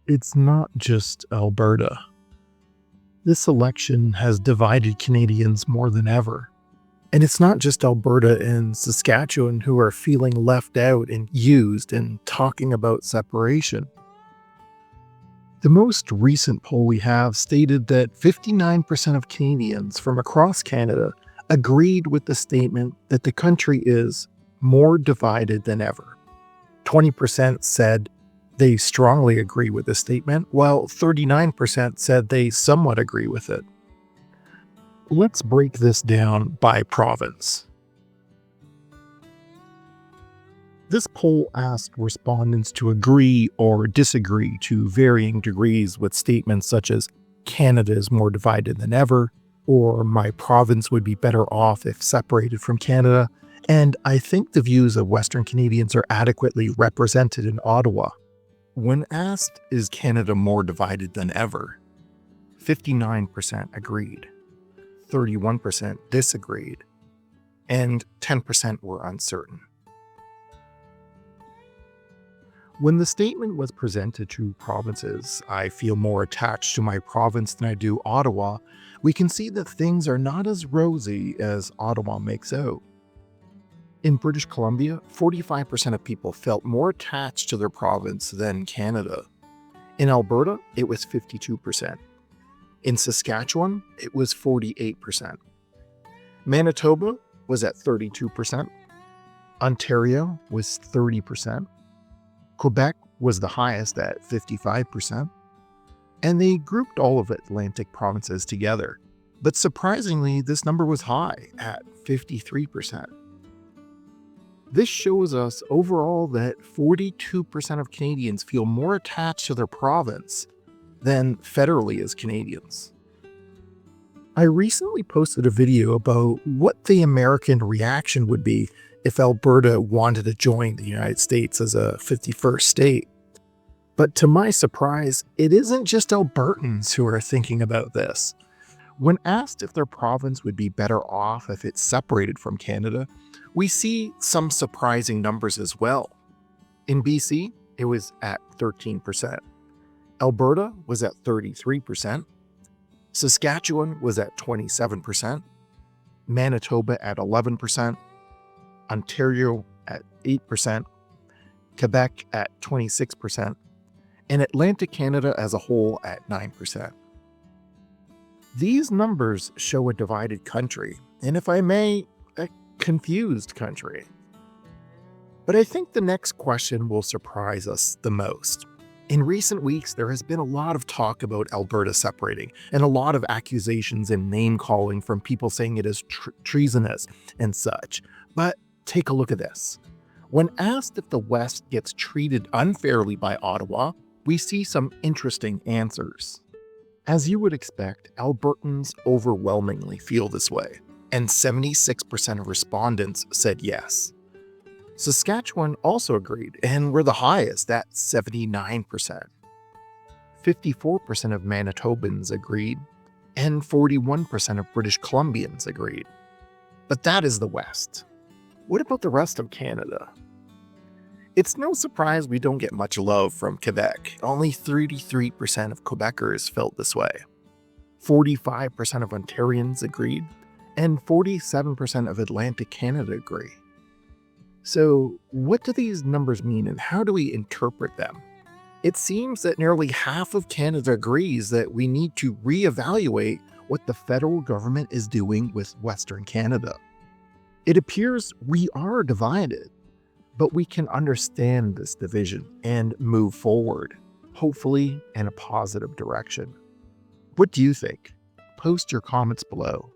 It's not just Alberta. This election has divided Canadians more than ever. And it's not just Alberta and Saskatchewan who are feeling left out and used and talking about separation. The most recent poll we have stated that 59% of Canadians from across Canada agreed with the statement that the country is more divided than ever. 20% said they strongly agree with the statement, while 39% said they somewhat agree with it. Let's break this down by province. This poll asked respondents to agree or disagree to varying degrees with statements such as Canada is more divided than ever, or my province would be better off if separated from Canada, and I think the views of Western Canadians are adequately represented in Ottawa. When asked, is Canada more divided than ever, 59% agreed, 31% disagreed, and 10% were uncertain. When the statement was presented to provinces, I feel more attached to my province than I do Ottawa, we can see that things are not as rosy as Ottawa makes out. In British Columbia, 45% of people felt more attached to their province than Canada. In Alberta, it was 52%. In Saskatchewan, it was 48%. Manitoba was at 32%. Ontario was 30%. Quebec was the highest at 55%. And they grouped all of Atlantic provinces together. But surprisingly, this number was high at 53%. This shows us overall that 42% of Canadians feel more attached to their province than federally as Canadians. I recently posted a video about what the American reaction would be if Alberta wanted to join the United States as a 51st state. But to my surprise, it isn't just Albertans who are thinking about this. When asked if their province would be better off if it's separated from Canada, we see some surprising numbers as well. In BC, it was at 13%. Alberta was at 33%. Saskatchewan was at 27%. Manitoba at 11%. Ontario at 8%. Quebec at 26%. And Atlantic Canada as a whole at 9%. These numbers show a divided country, and if I may, a confused country. But I think the next question will surprise us the most. In recent weeks, there has been a lot of talk about Alberta separating, and a lot of accusations and name-calling from people saying it is treasonous and such. But take a look at this. When asked if the West gets treated unfairly by Ottawa, we see some interesting answers. As you would expect, Albertans overwhelmingly feel this way, and 76% of respondents said yes. Saskatchewan also agreed, and were the highest at 79%. 54% of Manitobans agreed, and 41% of British Columbians agreed. But that is the West. What about the rest of Canada? It's no surprise we don't get much love from Quebec. Only 33% of Quebecers felt this way. 45% of Ontarians agreed, and 47% of Atlantic Canada agree. So, what do these numbers mean and how do we interpret them? It seems that nearly half of Canada agrees that we need to reevaluate what the federal government is doing with Western Canada. It appears we are divided, but we can understand this division and move forward, hopefully in a positive direction. What do you think? Post your comments below.